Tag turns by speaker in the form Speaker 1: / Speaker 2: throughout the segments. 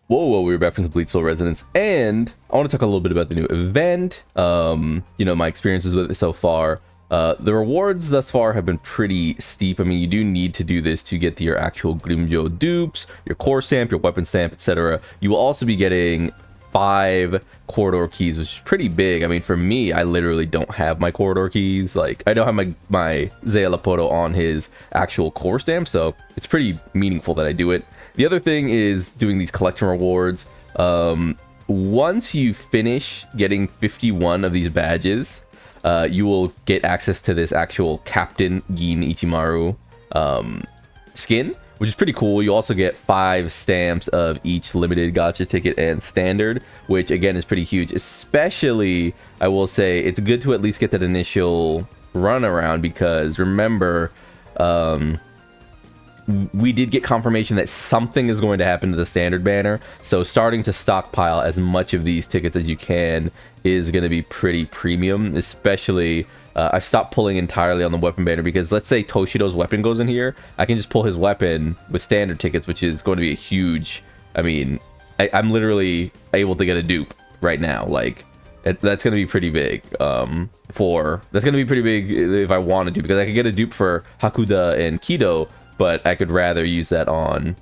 Speaker 1: Whoa, we're back from the Bleach Soul Resonance, and I want to talk a little bit about the new event. My experiences with it so far. The rewards thus far have been pretty steep. I mean, you do need to do this to get your actual Grimmjow dupes, your core stamp, your weapon stamp, etc. You will also be getting 5 corridor keys, which is pretty big. I mean, for me, I literally don't have my corridor keys. Like, I don't have my Zaya Lapoto on his actual core stamp, so it's pretty meaningful that I do it. The other thing is doing these collection rewards. Once you finish getting 51 of these badges, you will get access to this actual Captain Gin Ichimaru skin, which is pretty cool. You also get 5 stamps of each limited gacha ticket and standard, which again is pretty huge. Especially, I will say, it's good to at least get that initial run around, because remember, we did get confirmation that something is going to happen to the standard banner, so starting to stockpile as much of these tickets as you can is going to be pretty premium. Especially, I've stopped pulling entirely on the weapon banner, because let's say Toshido's weapon goes in here, I can just pull his weapon with standard tickets, which is going to be a huge... I mean, I'm literally able to get a dupe right now. Like, that's going to be pretty big. That's going to be pretty big if I wanted to, because I could get a dupe for Hakuda and Kido, but I could rather use that on,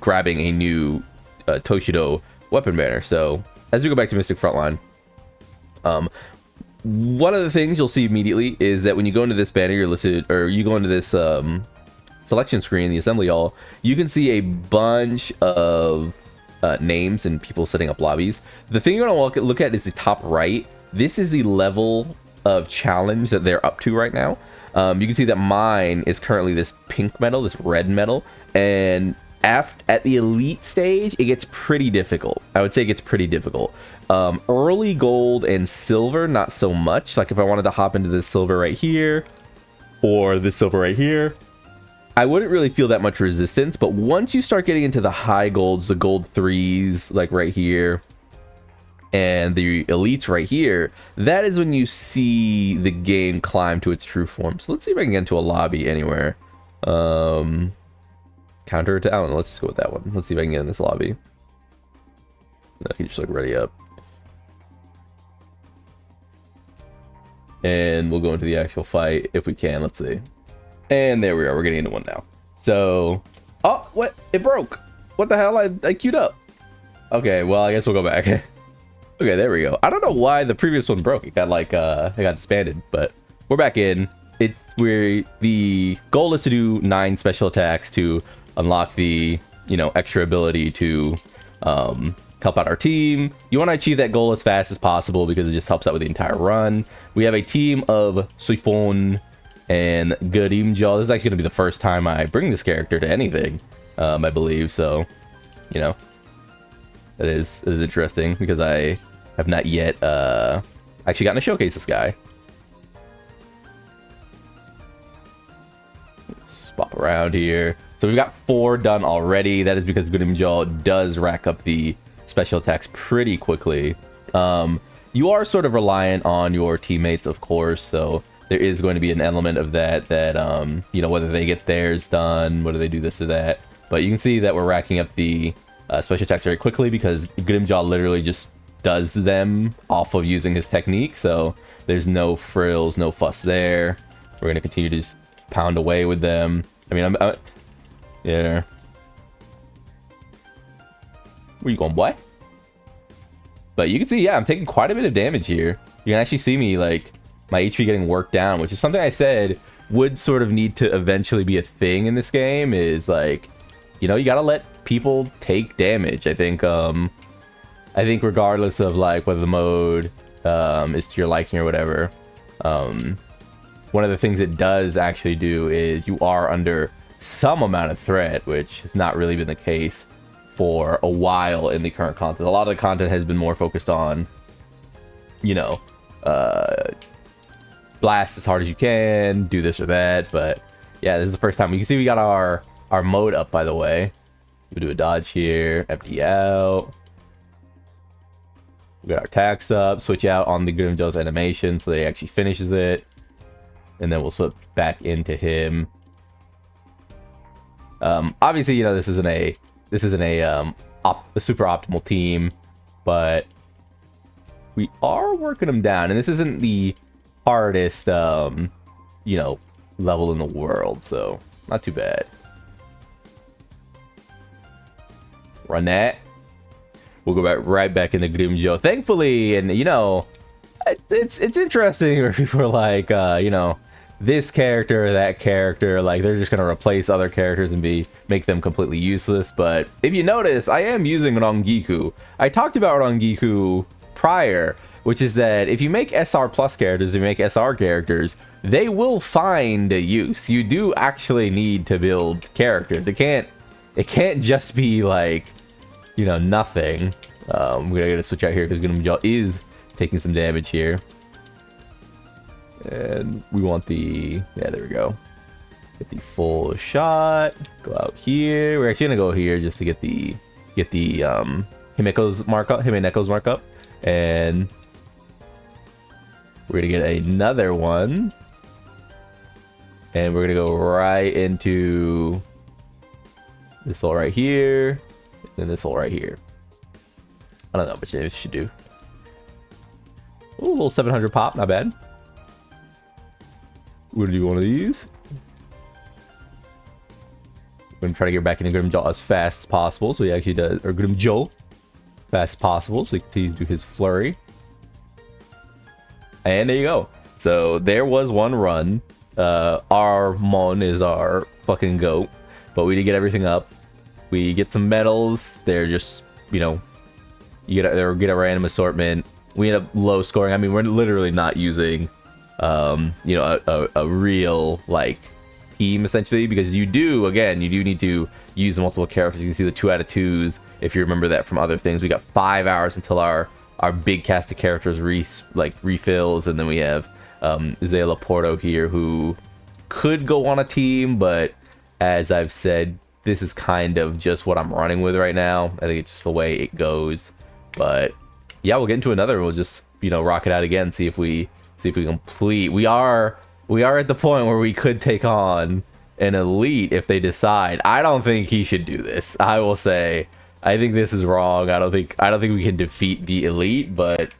Speaker 1: grabbing a new Toshido weapon banner. So as we go back to Mystic Frontline, one of the things you'll see immediately is that when you go into this banner, you're listed, or you go into this selection screen, the assembly hall, you can see a bunch of names and people setting up lobbies. The thing you want to look at is the top right. This is the level of challenge that they're up to right now. You can see that mine is currently this pink medal, this red medal, and at the elite stage, it gets pretty difficult. I would say it gets pretty difficult. Early gold and silver, not so much. Like if I wanted to hop into this silver right here, or this silver right here, I wouldn't really feel that much resistance. But once you start getting into the high golds, the gold 3s, like right here, and the elites right here, that is when you see the game climb to its true form. So let's see if I can get into a lobby anywhere. Counter to Allen. Let's just go with that one. Let's see if I can get in this lobby. I can just like ready up, and we'll go into the actual fight if we can. Let's see. And there we are. We're getting into one now. So, oh, what? It broke. What the hell? I queued up. Okay, well, I guess we'll go back. Okay, there we go. I don't know why the previous one broke. It got like it got disbanded, but we're back in. The goal is to do 9 special attacks to unlock the extra ability to help out our team. You want to achieve that goal as fast as possible, because it just helps out with the entire run. We have a team of Suifon and Grimmjow. This is actually going to be the first time I bring this character to anything, I believe. So, that is interesting, because I have not yet actually gotten to showcase this guy. Let's pop around here. So we've got 4 done already. That is because Grimmjow does rack up the special attacks pretty quickly. You are sort of reliant on your teammates, of course, so there is going to be an element of that whether they get theirs done, whether they do this or that. But you can see that we're racking up the special attacks very quickly, because Grimmjow literally just does them off of using his technique, so there's no frills, no fuss there. We're going to continue to just pound away with them. I mean, yeah. Where you going, boy? But you can see, yeah, I'm taking quite a bit of damage here. You can actually see me, like, my HP getting worked down, which is something I said would sort of need to eventually be a thing in this game, is like, you gotta let people take damage. I think regardless of like whether the mode is to your liking or whatever, one of the things it does actually do is you are under some amount of threat, which has not really been the case for a while in the current content. A lot of the content has been more focused on, blast as hard as you can, do this or that. But yeah, this is the first time. You can see we got our mode up, by the way. We do a dodge here, empty out. We got our attacks up, switch out on the Grimmjow's animation so that he actually finishes it, and then we'll switch back into him. Obviously, this isn't a this isn't a super optimal team, but we are working them down, and this isn't the hardest, you know, level in the world, so not too bad. Run that. We'll go right back into Grimmjow. Thankfully, and you know, it's interesting where people are like, you know, this character or that character, like they're just gonna replace other characters and make them completely useless. But if you notice, I am using Rangiku. I talked about Rangiku prior, which is that if you make SR plus characters, you make SR characters, they will find a use. You do actually need to build characters. It can't just be like, you know, nothing. We're gonna switch out here because Grimmjow is taking some damage here. And we want the, yeah, there we go. Get the full shot. Go out here. We're actually gonna go here just to get the Himeko's mark up. And we're gonna get another one. And we're gonna go right into this hole right here. And this hole right here. I don't know how much damage should do. Ooh, a little 700 pop, not bad. We're gonna do one of these. We're gonna try to get back into Grimmjow as fast as possible, so he actually does, or Grimmjow, fast as possible, so he continues to do his flurry. And there you go. So there was one run. Our Mon is our fucking goat, but we did get everything up. We get some medals. They're just, you know, you get a random assortment. We end up low scoring. I mean, we're literally not using, you know, a real like team essentially, because you do need to use multiple characters. You can see the 2 out of 2s if you remember that from other things. We got 5 hours until our big cast of characters refills, and then we have Zay Laporto here who could go on a team, but as I've said, this is kind of just what I'm running with right now. I think it's just the way it goes. But yeah, we'll get into another. We'll just, you know, rock it out again, see if we complete. We are at the point where we could take on an elite if they decide. I don't think he should do this. I will say I think this is wrong. I don't think we can defeat the elite, but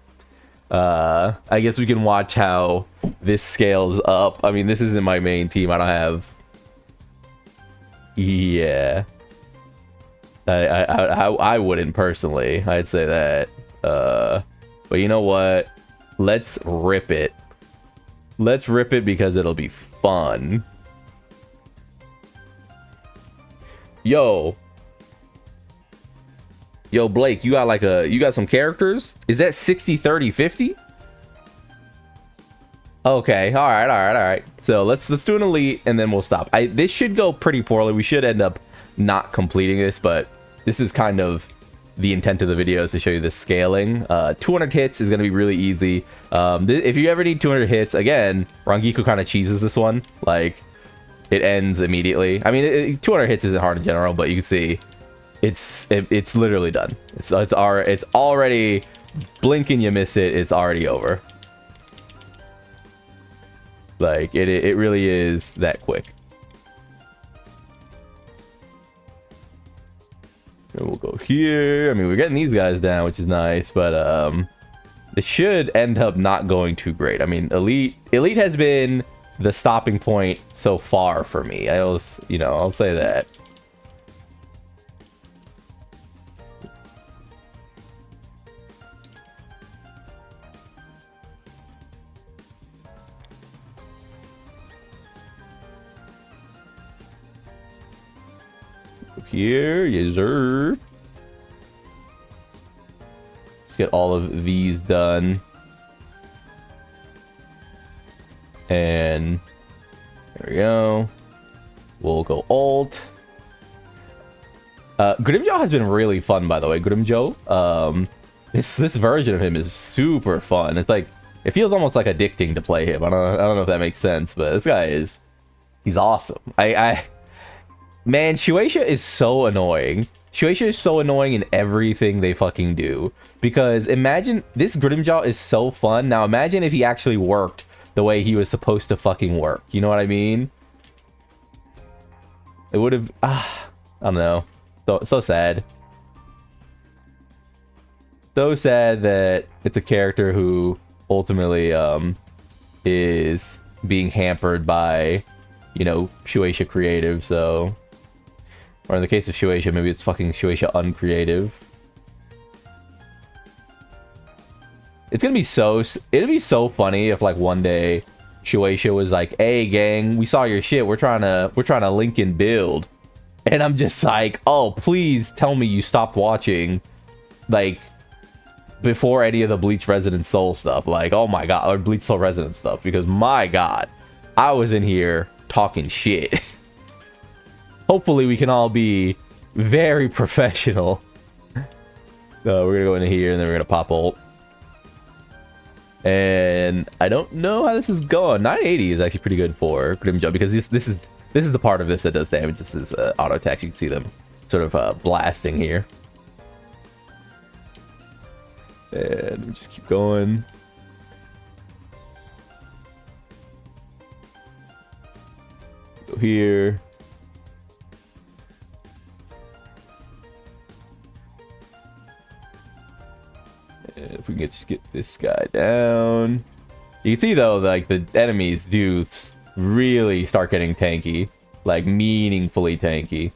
Speaker 1: I guess we can watch how this scales up. I mean, this isn't my main team. I don't have. Yeah, I wouldn't personally. I'd say that. But you know what? Let's rip it. Let's rip it because it'll be fun. Yo, Blake, you got some characters? Is that 60, 30, 50? Okay, all right. So let's do an elite and then we'll stop. This should go pretty poorly. We should end up not completing this, but this is kind of the intent of the video, is to show you the scaling. 200 hits is going to be really easy. If you ever need 200 hits, again, Rangiku kind of cheeses this one. Like, it ends immediately. I mean, 200 hits isn't hard in general, but you can see it's literally done. It's already, blink and you miss it, it's already over. Like, it really is that quick. And we'll go here. I mean, we're getting these guys down, which is nice, but this should end up not going too great. I mean, elite has been the stopping point so far for me. I'll say that. Here, yes sir. Let's get all of these done. And there we go. We'll go alt. Grimmjow has been really fun, by the way. Grimmjow. This version of him is super fun. It's like, it feels almost like addicting to play him. I don't know if that makes sense, but this guy he's awesome. Man, Shueisha is so annoying. Shueisha is so annoying in everything they fucking do. Because imagine, this Grimmjow is so fun. Now imagine if he actually worked the way he was supposed to fucking work. You know what I mean? It would have, I don't know. So sad. So sad that it's a character who ultimately is being hampered by, you know, Shueisha Creative. So, or in the case of Shueisha, maybe it's fucking Shueisha Uncreative. It's gonna be it'd be so funny if like one day Shueisha was like, "Hey gang, we saw your shit. We're trying to link and build," and I'm just like, "Oh, please tell me you stopped watching, like, before any of the Bleach Resonance Soul stuff. Like, oh my god, or Bleach Soul Resonance stuff, because my god, I was in here talking shit." Hopefully, we can all be very professional. We're gonna go into here and then we're gonna pop ult. And I don't know how this is going. 980 is actually pretty good for Grimmjow, because this is the part of this that does damage. This is auto attacks. You can see them sort of blasting here. And we just keep going. Go here. And if we can just get this guy down. You can see though, like, the enemies do really start getting tanky. Like, meaningfully tanky.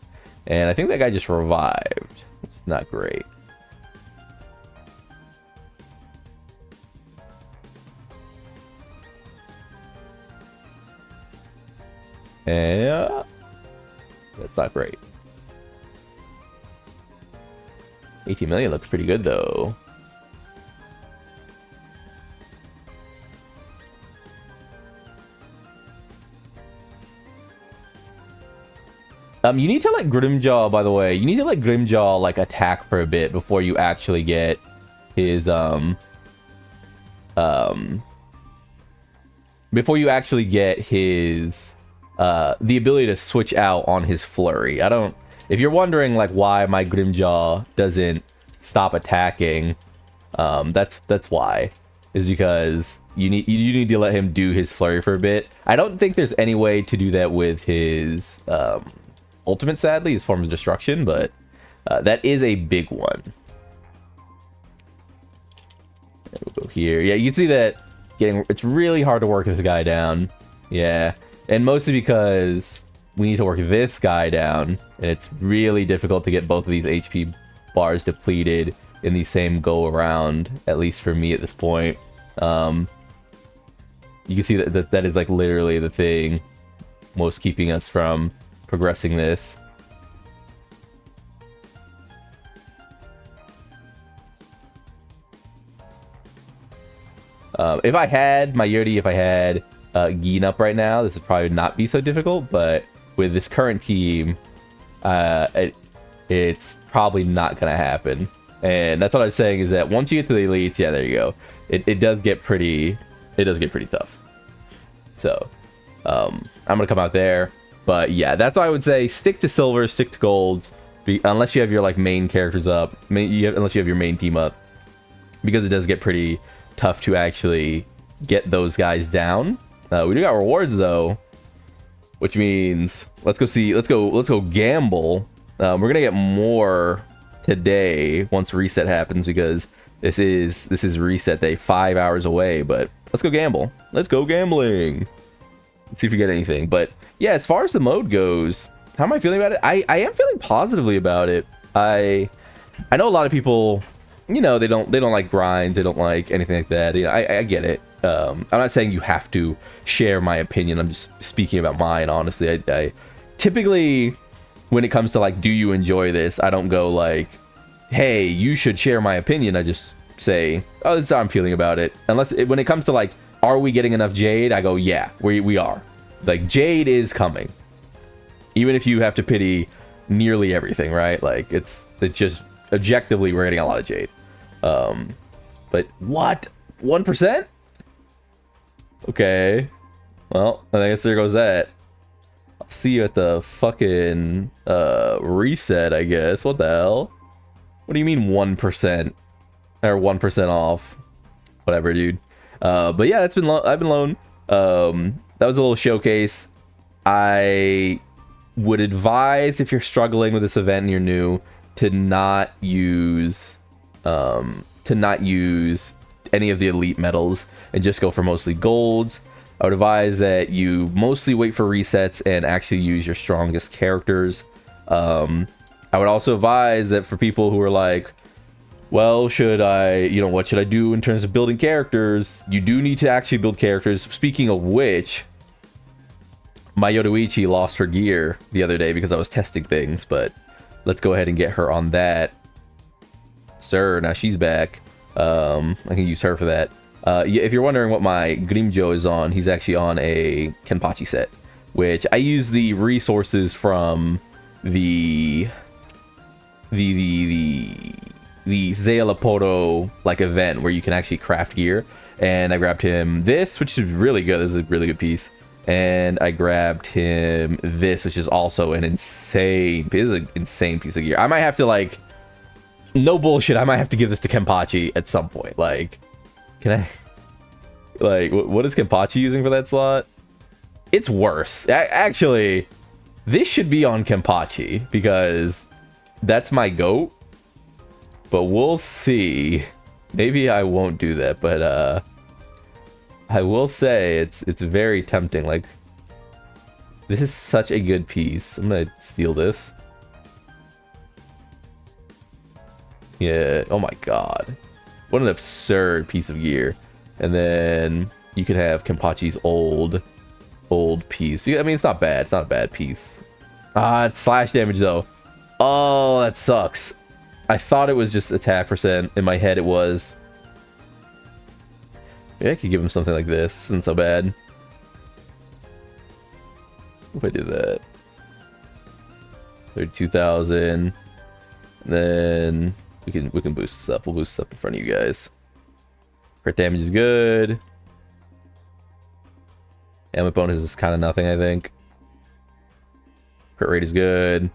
Speaker 1: And I think that guy just revived. It's not great. Yeah, that's not great. 18 million looks pretty good though. You need to let Grimmjow, by the way, you need to let Grimmjow like attack for a bit before you actually get his before you actually get his the ability to switch out on his flurry. If you're wondering like why my Grimmjow doesn't stop attacking, that's why. Is because you need to let him do his flurry for a bit. I don't think there's any way to do that with his ultimate, sadly, his form of destruction, but that is a big one. And we'll go here. Yeah, you can see that it's really hard to work this guy down. Yeah. And mostly because we need to work this guy down, and it's really difficult to get both of these HP bars depleted in the same go around, at least for me at this point. You can see that is like literally the thing most keeping us from progressing this. If I had my Yodi, if I had Geen up right now, this would probably not be so difficult, but with this current team, it's probably not gonna happen. And that's what I was saying, is that once you get to the elites, yeah, there you go. It does get pretty tough. So I'm gonna come out there, but yeah, that's why I would say stick to silver, stick to golds, unless you have your like main characters up, unless you have your main team up, because it does get pretty tough to actually get those guys down. We do got rewards though, which means let's go gamble. We're gonna get more today once reset happens, because this is reset day 5 hours away. But let's go gamble. Let's go gambling. Let's see if we get anything. But yeah, as far as the mode goes, how am I feeling about it? I am feeling positively about it. I know a lot of people, you know, they don't like grind, they don't like anything like that. You know, I get it. I'm not saying you have to share my opinion. I'm just speaking about mine, honestly. I typically, when it comes to like, do you enjoy this, I don't go like, hey, you should share my opinion. I just say, oh, that's how I'm feeling about it. When it comes to like, are we getting enough Jade, I go, yeah, we are. Like, Jade is coming, even if you have to pity nearly everything, right? Like, it's just objectively we're getting a lot of Jade. But what, 1%? Okay, well, I guess there goes that. I'll see you at the fucking reset, I guess. What the hell? What do you mean 1%? Or 1% off? Whatever, dude. But yeah, I've been loaned. That was a little showcase. I would advise, if you're struggling with this event and you're new, to not use any of the elite medals and just go for mostly golds. I would advise that you mostly wait for resets and actually use your strongest characters. I would also advise that for people who are like, well, what should I do in terms of building characters? You do need to actually build characters. Speaking of which, my Yoruichi lost her gear the other day because I was testing things, but let's go ahead and get her on that. Sir, now she's back. I can use her for that. If you're wondering what my Grimmjow is on, he's actually on a Kenpachi set, which I use the resources from the Zealaporo like event where you can actually craft gear, and I grabbed him this, which is really good. This is a really good piece. And I grabbed him this, which is also an insane piece of gear. I might have to, like, no bullshit, I might have to give this to Kenpachi at some point. Like, can I, like, what is Kenpachi using for that slot? It's worse. Actually, this should be on Kenpachi because that's my goat. But we'll see. Maybe I won't do that, but I will say it's very tempting. Like, this is such a good piece. I'm gonna steal this. Yeah, oh my god. What an absurd piece of gear. And then you can have Kenpachi's old piece. I mean, it's not bad. It's not a bad piece. It's slash damage though. Oh, that sucks. I thought it was just attack percent. In my head it was. Maybe I could give him something like this. This isn't so bad. If I did that. 32,000. Then we can boost this up. We'll boost this up in front of you guys. Crit damage is good. Ailment bonus is kind of nothing, I think. Crit rate is good.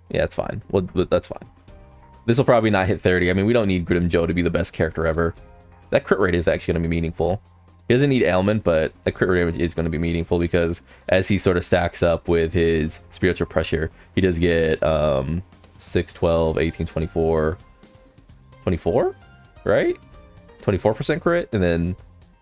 Speaker 1: Yeah, it's fine. Well, that's fine. This will probably not hit 30. I mean, we don't need Grimmjow to be the best character ever. That crit rate is actually going to be meaningful. He doesn't need ailment, but the crit damage is going to be meaningful because as he sort of stacks up with his spiritual pressure, he does get 6, 12, 18, 24, 24, right? 24% crit, and then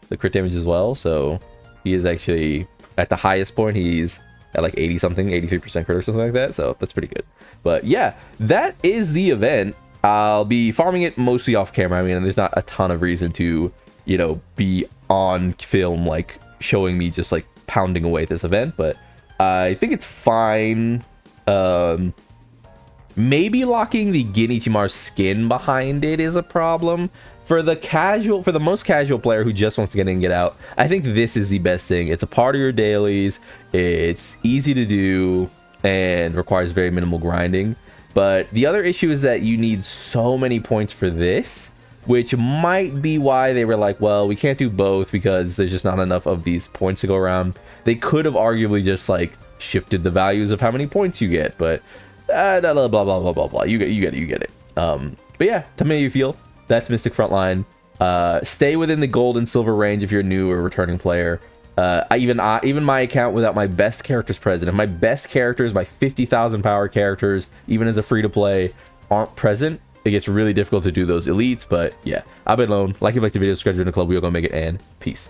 Speaker 1: the crit damage as well. So he is actually at the highest point. He's at like 80 something, 83% crit or something like that. So that's pretty good. But yeah, that is the event. I'll be farming it mostly off camera. I mean, there's not a ton of reason to, you know, be on film, like showing me just like pounding away at this event, but I think it's fine. Maybe locking the Genichimaru skin behind it is a problem. For the most casual player who just wants to get in and get out, I think this is the best thing. It's a part of your dailies. It's easy to do and requires very minimal grinding. But the other issue is that you need so many points for this, which might be why they were like, well, we can't do both because there's just not enough of these points to go around. They could have arguably just like shifted the values of how many points you get, but blah blah blah blah blah blah. You get it. But yeah, tell me how you feel. That's Mystic Frontline. Stay within the gold and silver range if you're new or returning player. Even my account without my best characters present. If my best characters, my 50,000 power characters, even as a free-to-play, aren't present, it gets really difficult to do those elites. But yeah, I've been Lone. Like if you like the video, subscribe to the club. We're gonna make it, and peace.